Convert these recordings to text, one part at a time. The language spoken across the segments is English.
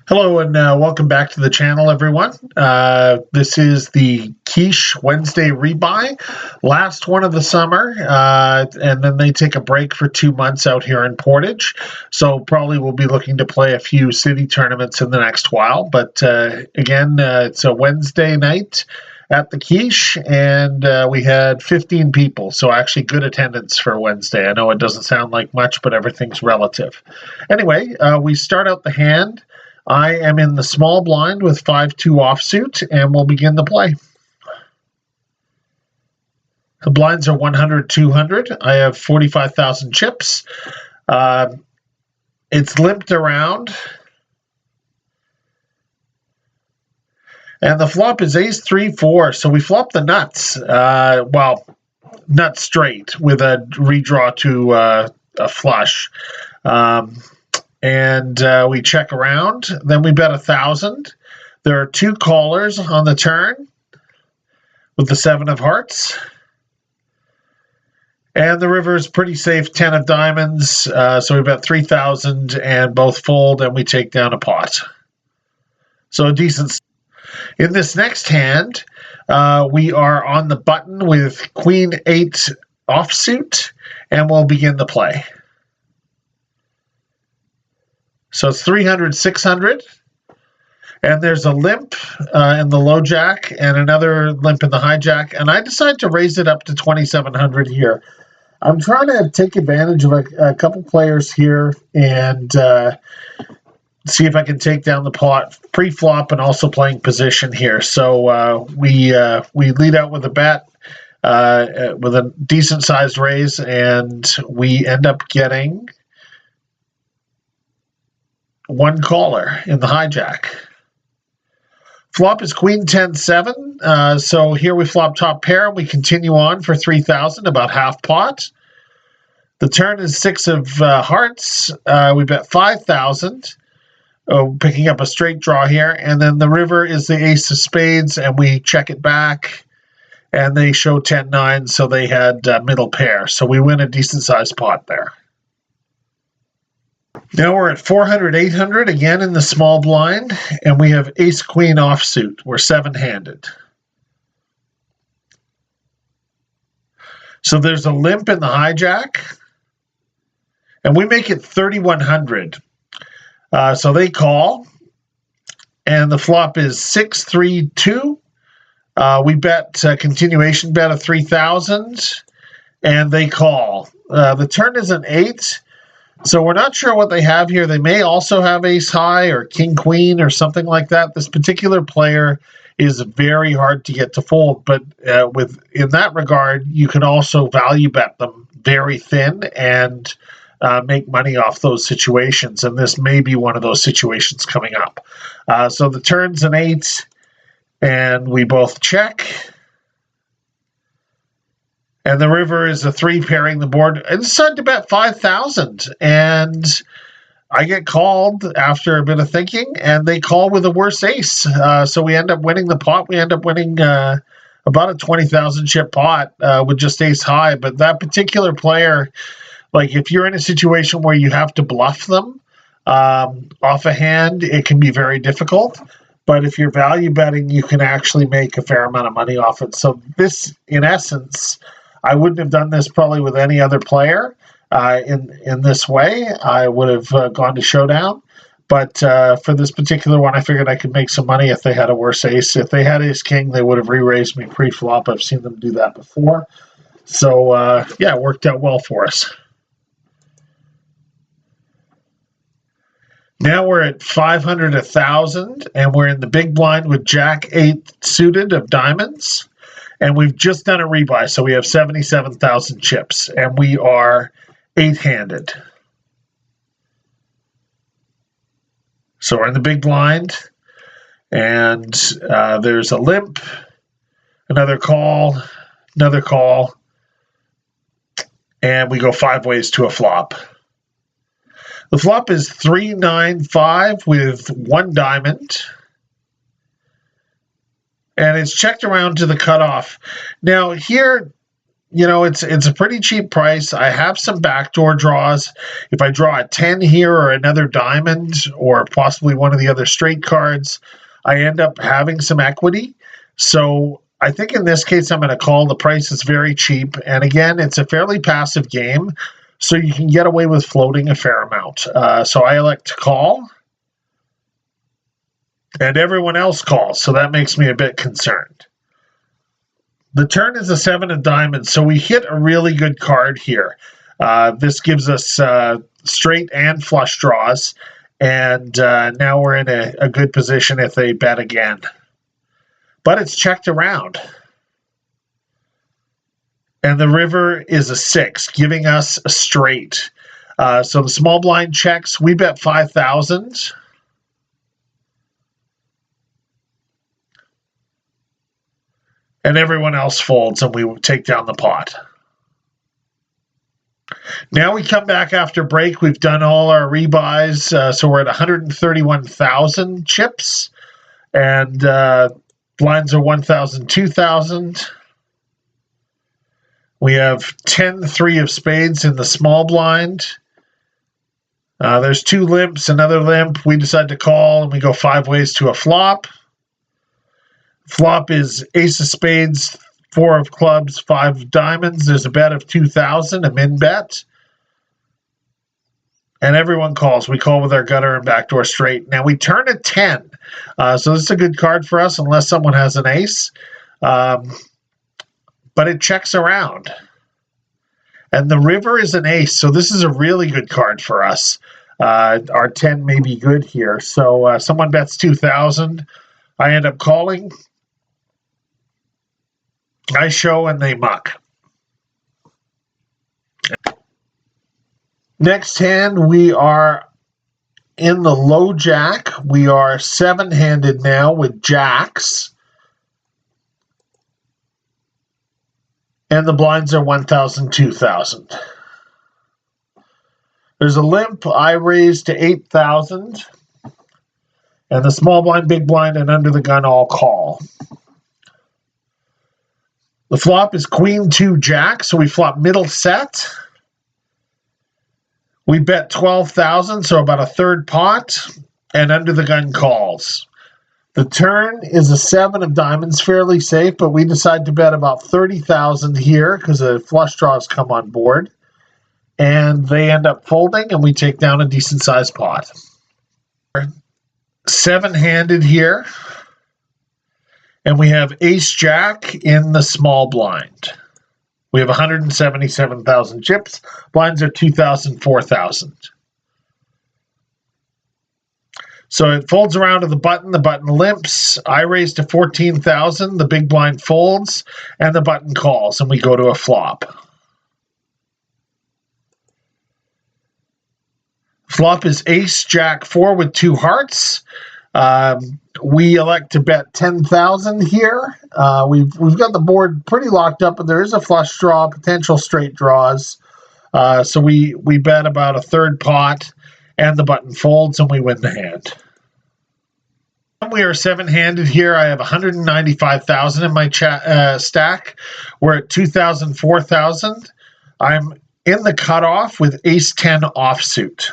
Hello and welcome back to the channel, everyone. This is the Keesh Wednesday Rebuy, last one of the summer, and then they take a break for 2 months out here in Portage. So probably we'll be looking to play a few city tournaments in the next while. But again, it's a Wednesday night at the Keesh, and we had 15 people, so actually good attendance for Wednesday. I know it doesn't sound like much, but everything's relative. Anyway, we start out the hand. I am in the small blind with 5-2 offsuit, and we'll begin the play. The blinds are 100, 200. I have 45,000 chips. It's limped around. And the flop is ace 3, 4. So we flop the nuts. Nuts straight with a redraw to a flush. And we check around. Then we bet 1,000. There are 2 callers on the turn with the 7 of hearts. And the river is pretty safe, 10 of diamonds. So we bet 3,000 and both fold, and we take down a pot. So a decent. In this next hand, we are on the button with Queen 8 offsuit, and we'll begin the play. So it's 300, 600. And there's a limp in the low jack and another limp in the hijack. And I decide to raise it up to 2,700 here. I'm trying to take advantage of a couple players here and see if I can take down the pot pre-flop and also playing position here. So we lead out with a bet with a decent-sized raise, and we end up getting 1 caller in the hijack. Flop is Queen 10, 7. So here we flop top pair. We continue on for 3,000, about half pot. The turn is 6 of hearts. We bet 5,000, picking up a straight draw here. And then the river is the ace of spades, and we check it back. And they show 10, 9, so they had middle pair. So we win a decent-sized pot there. Now we're at 400, 800, again in the small blind, and we have ace-queen offsuit. We're 7-handed. So there's a limp in the hijack, and we make it 3,100. So they call, and the flop is 6, 3, 2. We bet continuation bet of 3,000, and they call. The turn is an 8. So we're not sure what they have here. They may also have ace high or king queen or something like that. This particular player is very hard to get to fold, but in that regard, you can also value bet them very thin and make money off those situations. And this may be one of those situations coming up. So the turn's an 8, and we both check. And the river is a 3 pairing the board. I decided to bet 5,000, and I get called after a bit of thinking, and they call with a worse ace. So we end up winning the pot. We end up winning about a 20,000 chip pot with just ace high. But that particular player, like if you're in a situation where you have to bluff them off a hand, it can be very difficult. But if you're value betting, you can actually make a fair amount of money off it. So this, in essence, I wouldn't have done this probably with any other player in this way. I would have gone to showdown. But for this particular one, I figured I could make some money if they had a worse ace. If they had ace-king, they would have re-raised me pre-flop. I've seen them do that before. So, yeah, it worked out well for us. Now we're at 500, 1,000, and we're in the big blind with Jack 8 suited of diamonds. And we've just done a rebuy, so we have 77,000 chips, and we are 8-handed. So we're in the big blind, and there's a limp, another call, and we go 5 ways to a flop. The flop is 3, 9, 5 with 1 diamond. And it's checked around to the cutoff. Now here, it's a pretty cheap price. I have some backdoor draws. If I draw a 10 here or another diamond or possibly one of the other straight cards, I end up having some equity. So I think in this case, I'm going to call. The price is very cheap. And again, it's a fairly passive game, so you can get away with floating a fair amount. So I elect to call. And everyone else calls, so that makes me a bit concerned. The turn is a 7 of diamonds, so we hit a really good card here. This gives us straight and flush draws, and now we're in a good position if they bet again. But it's checked around. And the river is a 6, giving us a straight. So the small blind checks. We bet 5,000. And everyone else folds, and we take down the pot. Now we come back after break. We've done all our rebuys, so we're at 131,000 chips, and blinds are 1,000, 2,000. We have 10 3 of spades in the small blind. There's 2 limps, another limp. We decide to call, and we go 5 ways to a flop. Flop is ace of spades, 4 of clubs, 5 of diamonds. There's a bet of 2,000, a min bet. And everyone calls. We call with our gutter and backdoor straight. Now we turn a 10. So this is a good card for us unless someone has an ace. But it checks around. And the river is an ace. So this is a really good card for us. Our 10 may be good here. So someone bets 2,000. I end up calling. I show and they muck. Next hand, we are in the low jack. We are 7-handed now with jacks. And the blinds are 1,000, 2,000. There's a limp. I raise to 8,000. And the small blind, big blind, and under the gun all call. The flop is queen 2 jack, so we flop middle set. We bet 12,000, so about a third pot, and under the gun calls. The turn is a 7 of diamonds, fairly safe, but we decide to bet about 30,000 here because the flush draws come on board. And they end up folding, and we take down a decent-sized pot. 7-handed here. And we have ace-jack in the small blind. We have 177,000 chips. Blinds are 2,000, 4,000. So it folds around to the button. The button limps. I raise to 14,000. The big blind folds. And the button calls. And we go to a flop. Flop is ace-jack 4 with 2 hearts. We elect to bet 10,000 here. We've got the board pretty locked up, but there is a flush draw, potential straight draws. So we bet about a third pot, and the button folds, and we win the hand. We are 7-handed here. I have 195,000 in my stack. We're at 2,000, 4,000. I'm in the cutoff with ace-10 offsuit.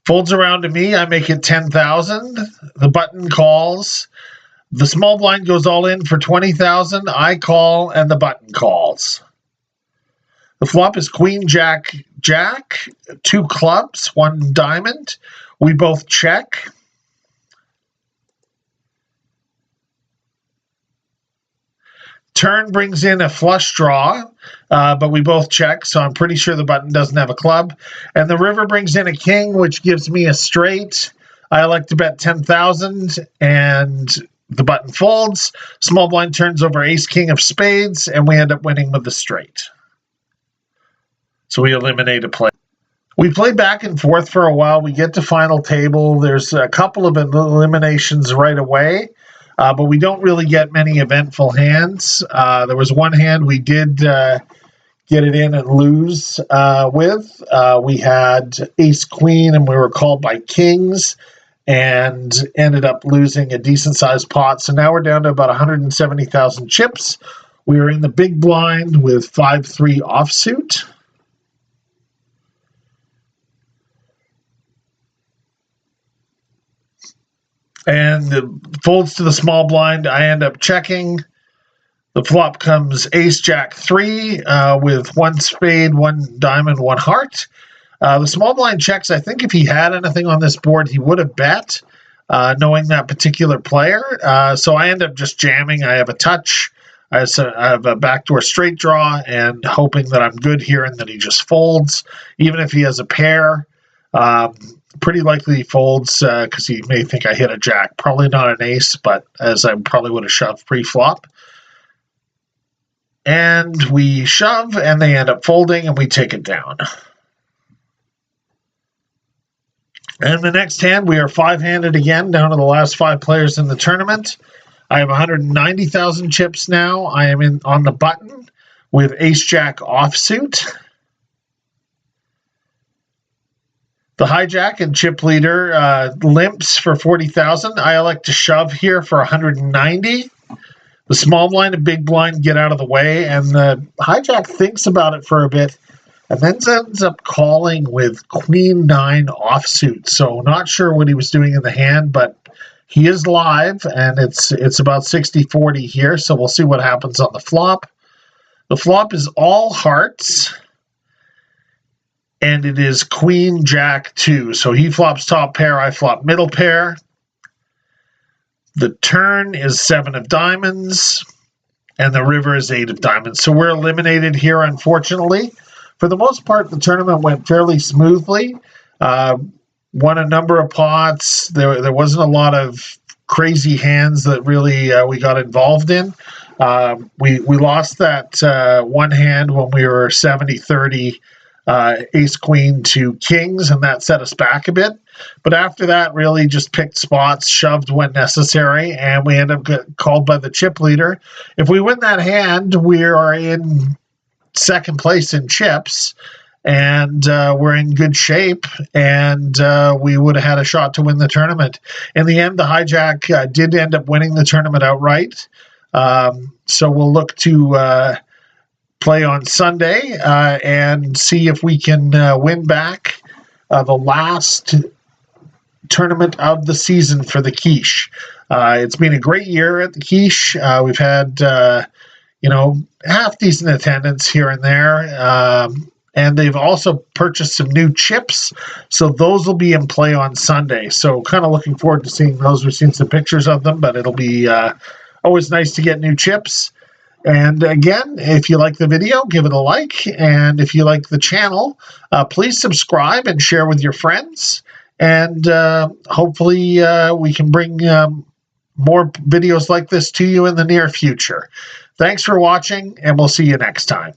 Folds around to me. I make it 10,000. The button calls. The small blind goes all in for 20,000. I call, and the button calls. The flop is queen, jack, jack, 2 clubs, 1 diamond. We both check. Turn brings in a flush draw, but we both check, so I'm pretty sure the button doesn't have a club. And the river brings in a king, which gives me a straight. I elect to bet 10,000, and the button folds. Small blind turns over ace-king of spades, and we end up winning with the straight. So we eliminate a play. We play back and forth for a while. We get to final table. There's a couple of eliminations right away. But we don't really get many eventful hands. There was one hand we did get it in and lose with. We had ace-queen, and we were called by kings. and ended up losing a decent-sized pot. So now we're down to about 170,000 chips. We are in the big blind with 5-3 offsuit. And folds to the small blind. I end up checking. The flop comes ace jack 3 with 1 spade, 1 diamond, 1 heart. The small blind checks. I think if he had anything on this board, he would have bet, knowing that particular player. So I end up just jamming. I have a touch. I have a backdoor straight draw and hoping that I'm good here and that he just folds. Even if he has a pair, pretty likely he folds because he may think I hit a jack. Probably not an ace, but as I probably would have shoved pre-flop. And we shove, and they end up folding, and we take it down. And the next hand, we are 5-handed again, down to the last 5 players in the tournament. I have 190,000 chips now. I am in on the button with ace-jack offsuit. The hijack and chip leader limps for 40,000. I elect to shove here for 190. The small blind and big blind get out of the way, and the hijack thinks about it for a bit, and then ends up calling with queen 9 offsuit. So not sure what he was doing in the hand, but he is live, and it's about 60-40 here, so we'll see what happens on the flop. The flop is all hearts, and it is queen jack 2. So he flops top pair, I flop middle pair. The turn is 7 of diamonds, and the river is 8 of diamonds. So we're eliminated here, unfortunately. For the most part, the tournament went fairly smoothly. Won a number of pots. There wasn't a lot of crazy hands that really we got involved in. We lost that one hand when we were 70-30 ace-queen to kings, and that set us back a bit. But after that, really just picked spots, shoved when necessary, and we end up getting called by the chip leader. If we win that hand, we are in second place in chips, and we're in good shape, and we would have had a shot to win the tournament. In the end, the hijack did end up winning the tournament outright. So we'll look to play on Sunday and see if we can win back the last tournament of the season for the Keesh. It's been a great year at the Keesh. We've had, half decent attendance here and there. And they've also purchased some new chips. So those will be in play on Sunday. So kind of looking forward to seeing those. We've seen some pictures of them, but it'll be always nice to get new chips. And again, if you like the video, give it a like. And if you like the channel, please subscribe and share with your friends. And hopefully we can bring more videos like this to you in the near future. Thanks for watching, and we'll see you next time.